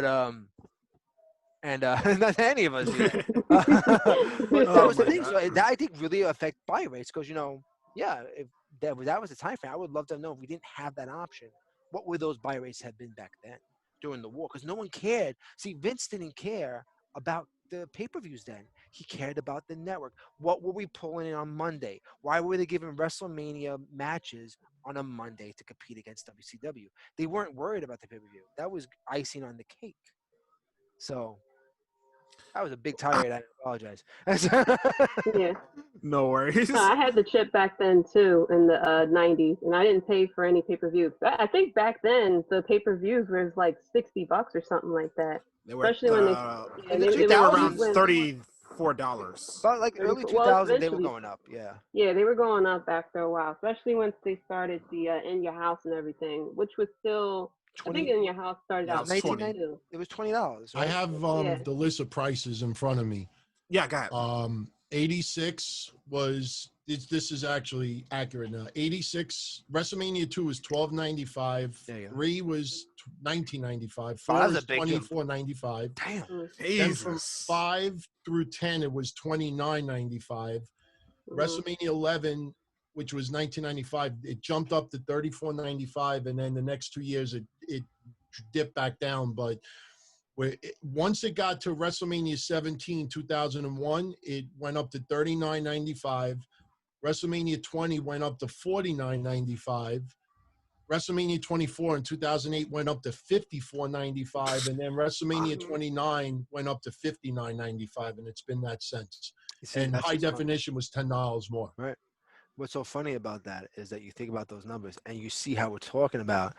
and not any of us do that. But that was the thing. So that I think really affect buy rates because if that was the time frame, I would love to know if we didn't have that option, what would those buy rates have been back then during the war? Because no one cared. See, Vince didn't care about the pay-per-views then. He cared about the network. What were we pulling in on Monday? Why were they giving WrestleMania matches on a Monday to compete against WCW? They weren't worried about the pay-per-view. That was icing on the cake. So that was a big tirade. I apologize. Yeah. No worries. No, I had the chip back then too in the 90s, and I didn't pay for any pay-per-view. I think back then the pay-per-views was like $60 or something like that. They were, Especially when they were around $34. But like early 2000, they were going up. Yeah. Yeah, they were going up after a while, especially once they started the In Your House and everything, which was still. 20, I think In Your House started out. It was $20. Right? I have the list of prices in front of me. Yeah, go ahead. 86 was this is actually accurate now. 86 WrestleMania 2 was $12.95. 3 was $19.95. 4 was $24.95. Damn. Then from 5 through 10 it was $29.95. WrestleMania 11, which was $19.95, it jumped up to $34.95, and then the next 2 years it dipped back down. But once it got to WrestleMania 17, 2001, it went up to $39.95. WrestleMania 20 went up to $49.95. WrestleMania 24 in 2008 went up to $54.95, and then WrestleMania 29 went up to $59.95, and it's been that since. And high definition was $10 more. Right. What's so funny about that is that you think about those numbers and you see how we're talking about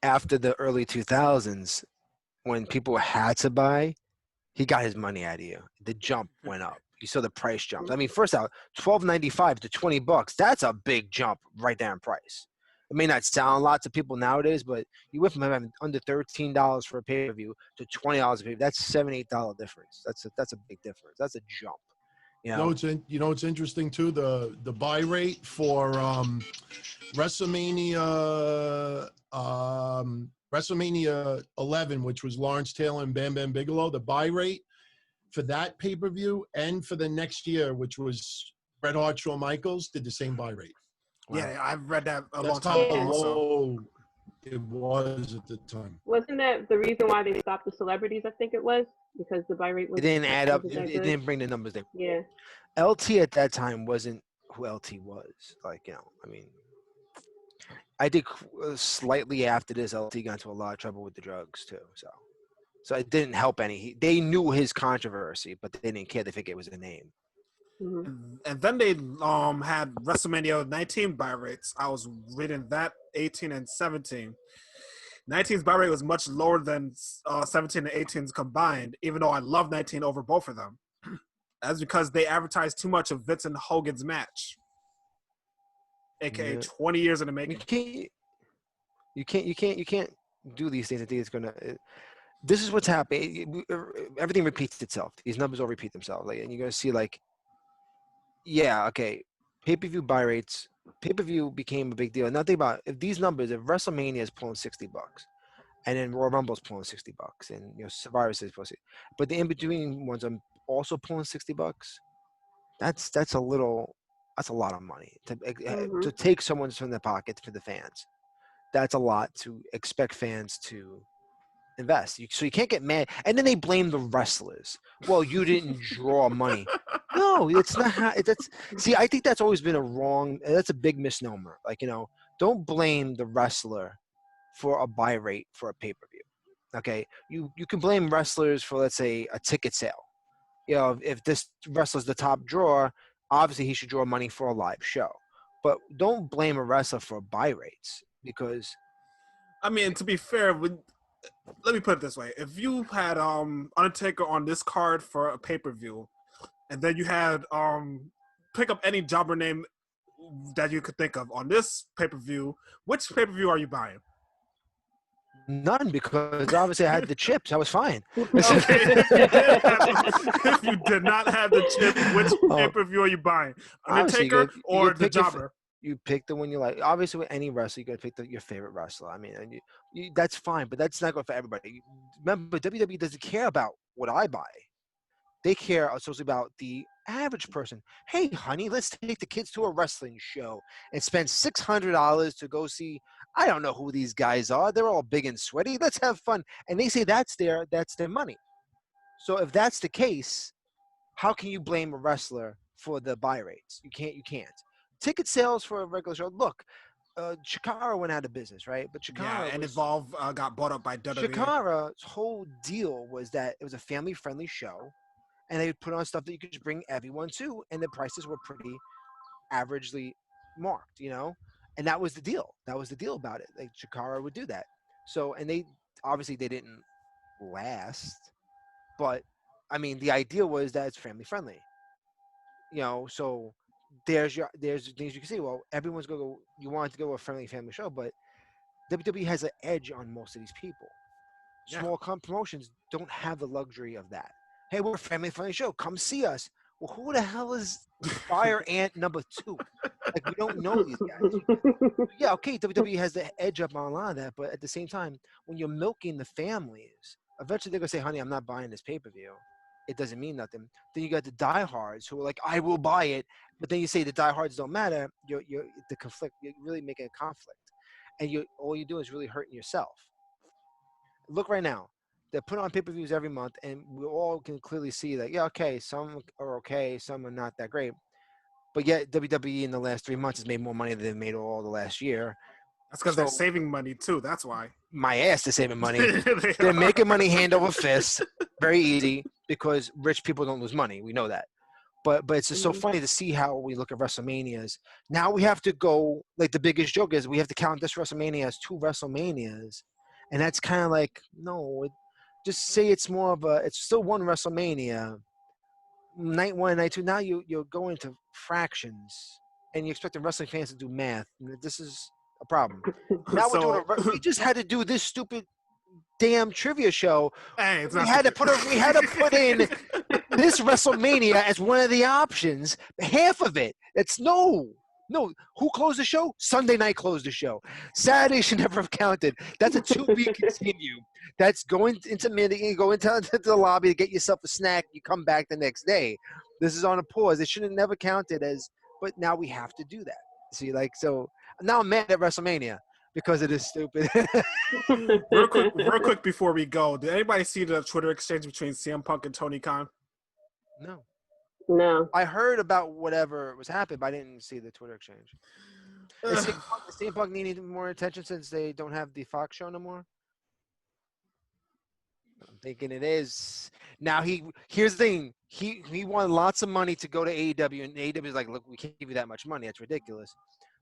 after the early 2000s when people had to buy, he got his money out of you. The jump went up. You saw the price jump. I mean, first out, $12.95 to $20. That's a big jump right there in price. It may not sound a lot to people nowadays, but you went from having under $13 for a pay-per-view to $20 a pay-per-view. That's $7, $8 difference. That's a big difference. That's a jump. You know, it's interesting too. The buy rate for WrestleMania 11, which was Lawrence Taylor and Bam Bam Bigelow, the buy rate for that pay-per-view and for the next year, which was Bret Hart, Shawn Michaels, did the same buy rate. Wow. Yeah, I've read that a long time ago. Also, it was at the time. Wasn't that the reason why they stopped the celebrities? I think it was because the buy rate was. It didn't add up. It didn't bring the numbers there. Yeah. LT at that time wasn't who LT was. Like, I mean, I think slightly after this, LT got into a lot of trouble with the drugs too. So it didn't help any. They knew his controversy, but they didn't care. They think it was a name. Mm-hmm. And then they had WrestleMania 19 buy rates. I was reading that 18 and 17. 19's buy rate was much lower than 17 and 18's combined, even though I love 19 over both of them. That's because they advertised too much of Vince and Hogan's match, aka 20 years in the making. You can't do these things. I think it's gonna. This is what's happening. Everything repeats itself. These numbers all repeat themselves. And you're gonna see pay-per-view buy rates. Pay-per-view became a big deal. Now think about if these numbers. If WrestleMania is pulling $60, and then Royal Rumble is pulling $60, and Survivor Series is pulling $60, but the in-between ones are also pulling $60. That's a lot of money to take someone from their pocket for the fans. That's a lot to expect fans to invest. So you can't get mad. And then they blame the wrestlers. Well, you didn't draw money. No, it's not how see, I think that's always been that's a big misnomer. Don't blame the wrestler for a buy rate for a pay-per-view. Okay. You can blame wrestlers for, let's say, a ticket sale. If this wrestler's the top drawer, obviously he should draw money for a live show. But don't blame a wrestler for buy rates because I mean, to be fair, let me put it this way. If you had Undertaker on this card for a pay-per-view, and then you had pick up any jobber name that you could think of on this pay-per-view, which pay-per-view are you buying? None, because obviously I had the chips. I was fine. Okay, if you did not have the chip, which pay-per-view are you buying? Undertaker or the jobber? You pick the one you like. Obviously, with any wrestler, you got to pick your favorite wrestler. I mean, and that's fine, but that's not good for everybody. Remember, WWE doesn't care about what I buy. They care associated about the average person. Hey, honey, let's take the kids to a wrestling show and spend $600 to go see. I don't know who these guys are. They're all big and sweaty. Let's have fun. And they say that's their money. So if that's the case, how can you blame a wrestler for the buy rates? You can't. You can't. Ticket sales for a regular show. Look, Chikara went out of business, right? But Yeah, Chikara and was Evolve got bought up by WWE. Chikara's whole deal was that it was a family-friendly show, and they would put on stuff that you could just bring everyone to, and the prices were pretty averagely marked, and that was the deal. That was the deal about it. Like Chikara would do that. So, and they obviously they didn't last, but I mean, the idea was that it's family friendly, So there's things you can see. Well, everyone's gonna go. You want to go to a friendly family show, but WWE has an edge on most of these people. Yeah. Small promotions don't have the luxury of that. Hey, we're a family friendly show. Come see us. Well, who the hell is Fire Ant number 2? Like, we don't know these guys. Yeah, okay, WWE has the edge up on a lot of that, but at the same time, when you're milking the families, eventually they're gonna say, "Honey, I'm not buying this pay-per-view." It doesn't mean nothing. Then you got the diehards who are like, "I will buy it," but then you say the diehards don't matter. You're the conflict. You're really making a conflict, and all you do is really hurting yourself. Look right now. They're putting on pay-per-views every month, and we all can clearly see that, yeah, okay, some are okay, some are not that great. But yet WWE in the last 3 months has made more money than they've made all the last year. That's because they're So saving money too. That's why. my ass is saving money. They They're are. making money hand over fist, very easy, because rich people don't lose money. We know that. But it's just so funny to see how we look at WrestleManias. Now we have to go, like, the biggest joke is we have to count this WrestleMania as 2 WrestleManias. And that's kind of like, no, just say it's it's still one WrestleMania. Night 1, night 2. Now you're going to fractions, and you expect the wrestling fans to do math. This is a problem. Now we're doing So, we just had to do this stupid damn trivia show. hey, it's We not had to stupid. put in this WrestleMania as one of the options. Half of it. It's no. Who closed the show? Sunday night closed the show. Saturday should never have counted. That's a 2-week continue. That's going into you go into the lobby to get yourself a snack. You come back the next day. This is on a pause. It should have never counted as. But now we have to do that. See, like, so now I'm mad at WrestleMania because it is stupid. real quick before we go, did anybody see the Twitter exchange between CM Punk and Tony Khan? No. No. I heard about whatever was happening, but I didn't see the Twitter exchange. Is CM Punk needing more attention since they don't have the Fox show no more? I'm thinking it is. Now here's the thing. He won lots of money to go to AEW, and AEW is like, look, we can't give you that much money. That's ridiculous.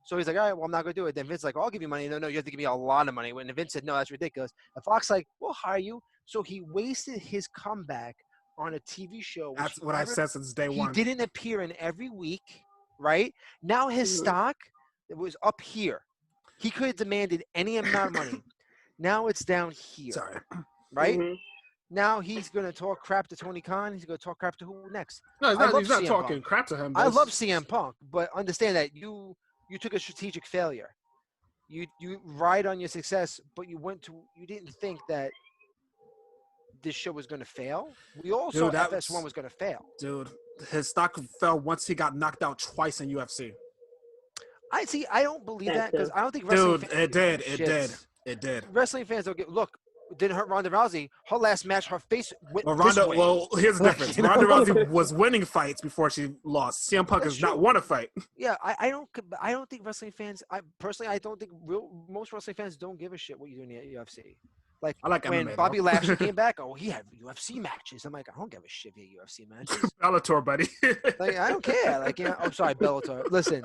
So he's like, all right, well, I'm not going to do it. Then Vince's like, I'll give you money. No, you have to give me a lot of money. When Vince said, no, that's ridiculous. And Fox like, we'll hire you. So he wasted his comeback on a TV show. That's what I've said since day one. He didn't appear in every week, right? Now his stock was up here. He could have demanded any amount of money. Now it's down here. Sorry. Right? Mhm. Now he's going to talk crap to Tony Khan. He's going to talk crap to who next? No, he's not CM talking Punk. crap to him. I love CM Punk, but understand that you took a strategic failure. You ride on your success, but you didn't think that this show was going to fail. We all saw FS1 was going to fail. Dude, his stock fell once he got knocked out twice in UFC. I don't believe that because I don't think Dude, wrestling it did. Wrestling fans don't get look. It didn't hurt Ronda Rousey. Her last match, her face went this way. Well, here's the difference. Ronda Rousey was winning fights before she lost. CM Punk has not won a fight. Yeah, I don't think wrestling fans. I don't think most wrestling fans don't give a shit what you do in the UFC. Like, I like when MMA, Bobby though. Lashley came back, he had UFC matches. I'm like, I don't give a shit if you have UFC matches. Bellator, buddy. Like, I don't care. Like, I'm sorry, Bellator. Listen,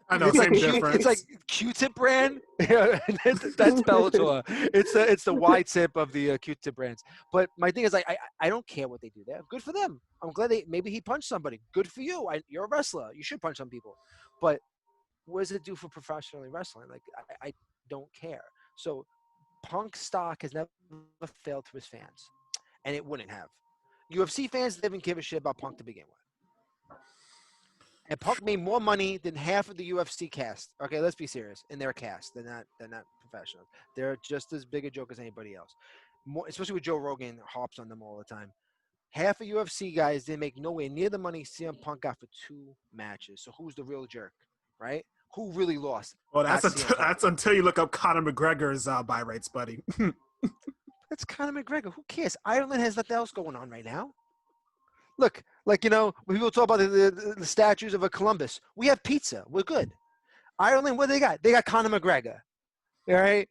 I know, it's same like difference. It's like Q-Tip brand. That's Bellator. It's the Y-tip of the Q-Tip brands. But my thing is, like, I don't care what they do there. Good for them. I'm glad maybe he punched somebody. Good for you. You're a wrestler. You should punch some people. But what does it do for professionally wrestling? Like, I don't care. So Punk stock has never failed to his fans, and it wouldn't have. UFC fans didn't give a shit about Punk to begin with. And Punk made more money than half of the UFC cast. Okay, let's be serious. In their cast, they're not professionals. They're just as big a joke as anybody else. More, especially with Joe Rogan harps on them all the time. Half of UFC guys didn't make nowhere near the money CM Punk got for 2 matches. So who's the real jerk, right? Who really lost? Well, Not CM Punk. that's until you look up Conor McGregor's buy rates, buddy. That's Conor McGregor. Who cares? Ireland has nothing else going on right now. Look, like, when people talk about the statues of a Columbus, we have pizza. We're good. Ireland, what do they got? They got Conor McGregor. All right?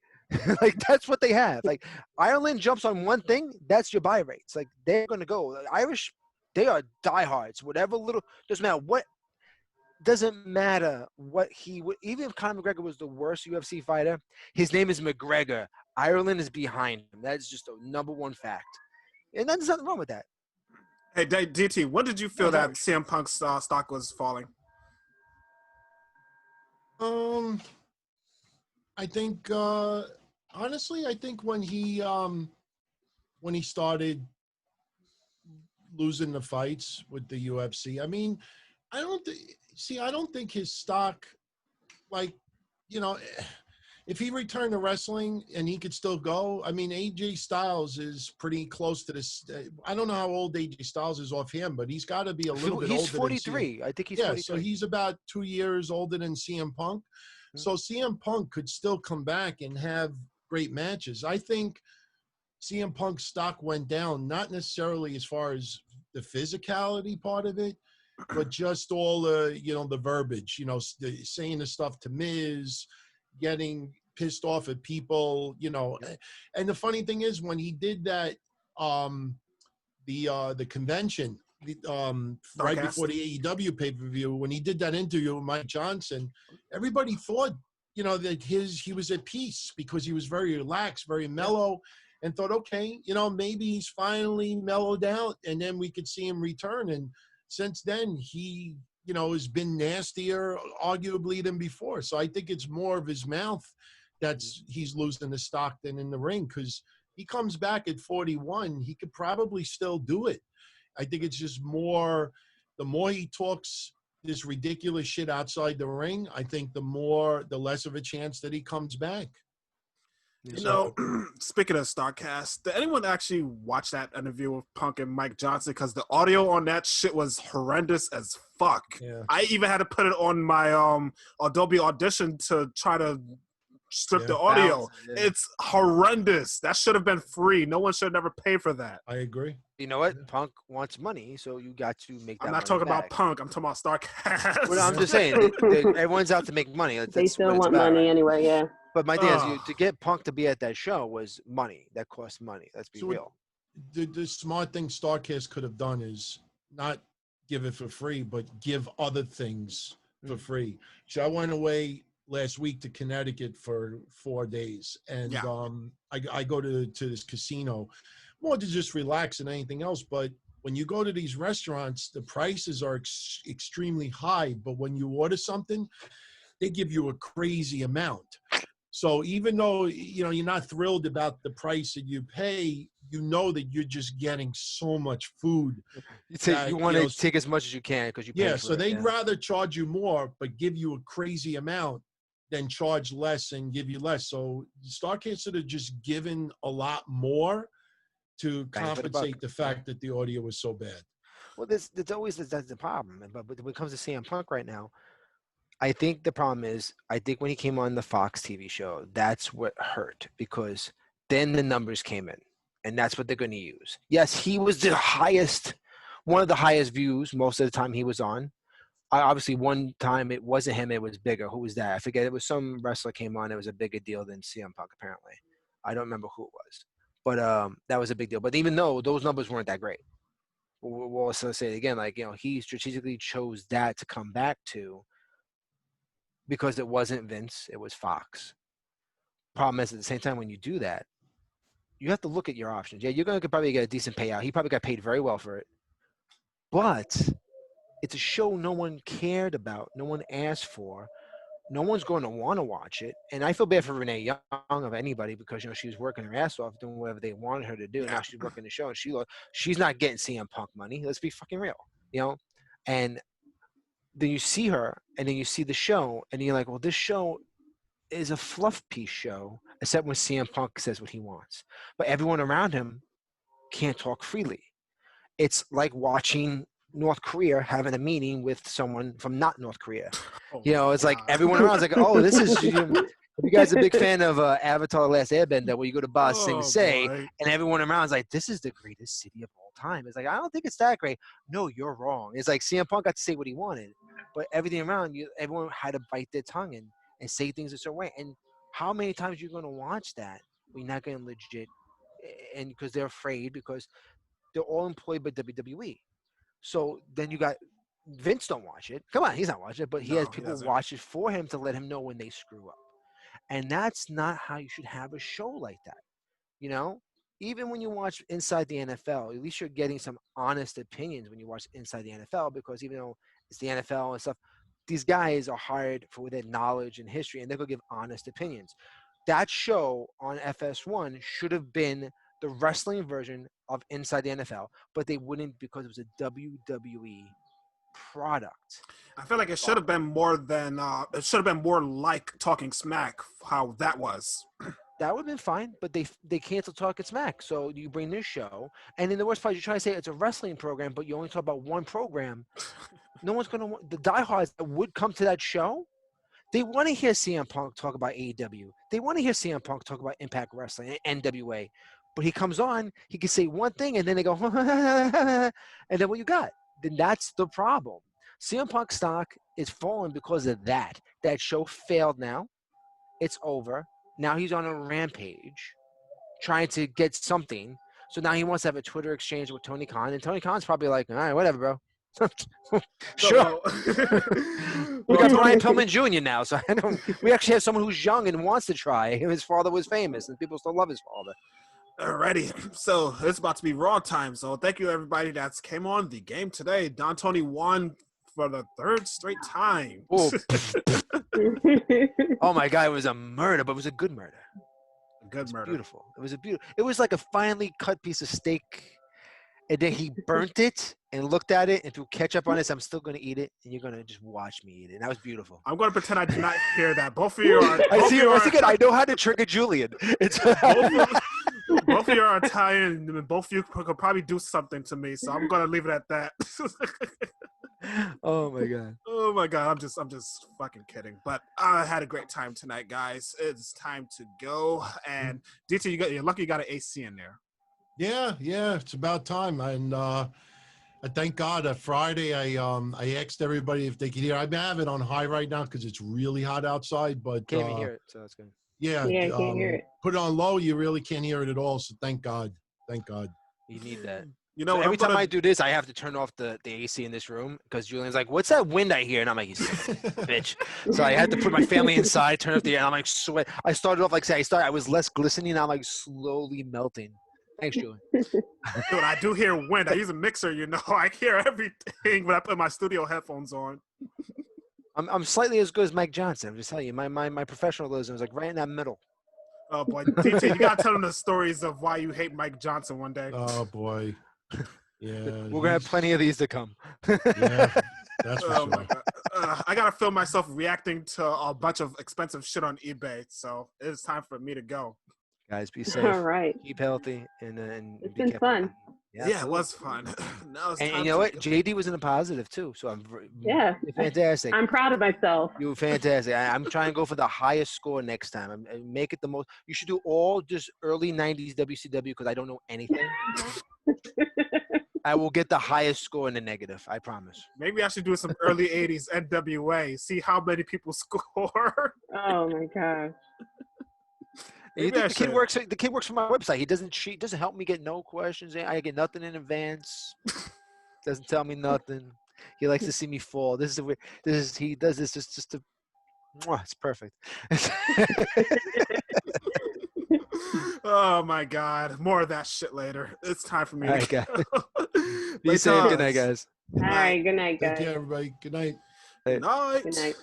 Like, that's what they have. Like, Ireland jumps on one thing, that's your buy rates. Like, they're going to go. Irish, they are diehards. Whatever little, doesn't matter what he would, even if Conor McGregor was the worst UFC fighter, his name is McGregor. Ireland is behind him. That's just a number one fact. And there's nothing wrong with that. Hey, DT, when did you feel that CM Punk's stock was falling? I think honestly, I think when he started losing the fights with the UFC. I mean, I don't think his stock, like, if he returned to wrestling and he could still go, I mean, AJ Styles is pretty close to this. I don't know how old AJ Styles is offhand, but he's got to be a little bit older. He's 43. I think he's 43. So he's about 2 years older than CM Punk. Mm-hmm. So CM Punk could still come back and have great matches. I think CM Punk's stock went down, not necessarily as far as the physicality part of it, but just all the, the verbiage, saying the stuff to Miz, getting pissed off at people, and the funny thing is when he did that, the convention, right before the AEW pay-per-view, when he did that interview with Mike Johnson, everybody thought, that he was at peace because he was very relaxed, very mellow, and thought, okay, maybe he's finally mellowed out and then we could see him return. And since then, he, has been nastier, arguably, than before. So I think it's more of his mouth he's losing the stock than in the ring, because he comes back at 41, he could probably still do it. I think it's just the more he talks this ridiculous shit outside the ring, I think the less of a chance that he comes back. Speaking of StarCast, did anyone actually watch that interview with Punk and Mike Johnson? Because the audio on that shit was horrendous as fuck. Yeah. I even had to put it on my Adobe Audition to try to strip the audio. It's horrendous. That should have been free. No one should have never paid for that. I agree. You know what? Punk wants money, so you got to make that. I'm not talking about Punk. I'm talking about StarCast. Well, I'm just saying, everyone's out to make money. They still want money anyway, yeah. But my thing is, to get Punk to be at that show was money. That cost money. Let's be real. The smart thing StarCast could have done is not give it for free, but give other things for free. So I went away last week to Connecticut for 4 days, and I go to this casino more to just relax than anything else. But when you go to these restaurants, the prices are extremely high, but when you order something, they give you a crazy amount. So even though, you're not thrilled about the price that you pay, that you're just getting so much food. You want to take as much as you can because you pay for it. So they'd rather charge you more but give you a crazy amount than charge less and give you less. So StarCast should have just given a lot more to compensate the fact that the audio was so bad. Well, that's the problem. But when it comes to CM Punk right now, I think the problem is, when he came on the Fox TV show, that's what hurt, because then the numbers came in, and that's what they're going to use. Yes, he was one of the highest views most of the time he was on. Obviously, one time it wasn't him, it was bigger. Who was that? I forget. It was some wrestler came on. It was a bigger deal than CM Punk, apparently. I don't remember who it was. But that was a big deal. But even though those numbers weren't that great, we'll also say it again, he strategically chose that to come back to, because it wasn't Vince, it was Fox. Problem is, at the same time, when you do that, you have to look at your options. Yeah, you're going to probably get a decent payout. He probably got paid very well for it. But it's a show no one cared about, no one asked for. No one's going to want to watch it. And I feel bad for Renee Young, of anybody, because, she was working her ass off doing whatever they wanted her to do. Now she's working the show, and she's not getting CM Punk money. Let's be fucking real, And then you see her, and then you see the show, and you're like, well, this show is a fluff piece show, except when CM Punk says what he wants. But everyone around him can't talk freely. It's like watching North Korea having a meeting with someone from not North Korea. Oh You know, my it's like God. everyone around is like, oh, this is. If you guys are a big fan of Avatar: The Last Airbender, where you go to Ba Sing Se, boy. and everyone around is like, this is the greatest city of all time. It's like, I don't think it's that great. No, you're wrong. It's like CM Punk got to say what he wanted, but everything around you, everyone had to bite their tongue and say things a certain way. And how many times you're going to watch that when you're not getting legit, and because they're afraid, because they're all employed by WWE. So then you got Vince don't watch it. Come on, he's not watching it, but he has No, he people doesn't. watch it for him to let him know when they screw up. And that's not how you should have a show like that. You know, even when you watch Inside the NFL, at least you're getting some honest opinions when you watch Inside the NFL, because even though it's the NFL and stuff, these guys are hired for their knowledge and history, and they're going to give honest opinions. That show on FS1 should have been the wrestling version of Inside the NFL, but they wouldn't, because it was a WWE product. I feel like it should have been more than it should have been more like Talking Smack, how that was. That would have been fine, but they canceled Talking Smack. So you bring this show, and then the worst part, you try to say it's a wrestling program, but you only talk about one program. No one's going to – the diehards that would come to that show, they want to hear CM Punk talk about AEW. They want to hear CM Punk talk about Impact Wrestling and NWA. But he comes on, he can say one thing, and then they go, and then what you got? Then that's the problem. CM Punk stock is falling because of that. That show failed now. It's over. Now he's on a rampage trying to get something. So now he wants to have a Twitter exchange with Tony Khan. And Tony Khan's probably like, all right, whatever, bro. Sure. We got Brian Pillman Jr. now. So we actually have someone who's young and wants to try. His father was famous, and people still love his father. Alrighty, so it's about to be Raw time. So thank you everybody that's came on the game today. Don Tony won for the third straight time. Oh, oh my God! It was a murder, but it was a good murder. Good murder. Beautiful. It was a beautiful. It was like a finely cut piece of steak, and then he burnt it and looked at it and threw ketchup on it. So I'm still gonna eat it, and you're gonna just watch me eat it. And that was beautiful. I'm gonna pretend I did not hear that. Both of you are. I see. Once again, I know how to trigger Julian. It's both of you are Italian, and both of you could probably do something to me. So I'm gonna leave it at that. Oh my God. Oh my God, I'm just fucking kidding. But I had a great time tonight, guys. It's time to go. And DT, you're lucky you got an AC in there. Yeah, it's about time. And I thank God that Friday I asked everybody if they could hear. I have it on high right now because it's really hot outside, but Can't even hear it, so that's good. Yeah, I can't hear it. Put it on low, you really can't hear it at all. So thank God. You need that. You know, So every time I do this, I have to turn off the AC in this room because Julian's like, "What's that wind I hear?" And I'm like, "You bitch." So I had to put my family inside, turn off the air. And I'm like, sweat. I started off like say I was less glistening. I'm like slowly melting. Thanks, Julian. Dude, I do hear wind. I use a mixer, you know. I hear everything when I put my studio headphones on. I'm slightly as good as Mike Johnson. I'm just telling you, my professionalism is like right in that middle. Oh boy, DT, you gotta tell them the stories of why you hate Mike Johnson one day. Oh boy. Yeah. We're gonna have plenty of these to come. Yeah, that's for Oh sure. my God. I gotta film myself reacting to a bunch of expensive shit on eBay, so it's time for me to go. Guys, be safe. All right. Keep healthy, and It's be been careful. fun. Yeah, it was fun. Now it's And time you know to what? go. Jaydee was in a positive too, so Yeah. you're fantastic. I'm proud of myself. You were fantastic. I'm trying to go for the highest score next time. Make it the most. You should do all just early '90s WCW because I don't know anything. I will get the highest score in the negative. I promise. Maybe I should do some early 80s NWA, see how many people score. Oh my gosh. You Maybe think I the kid should. works? The kid works for my website. He doesn't cheat. Doesn't help me get no questions. I get nothing in advance. Doesn't tell me nothing. He likes to see me fall. He does this just to. It's perfect. Oh my God. More of that shit later. It's time for me All to right, guys. go. Be safe. Good night, guys. All right. Good night, Take guys. care, everybody. Good night. Good night. Good night.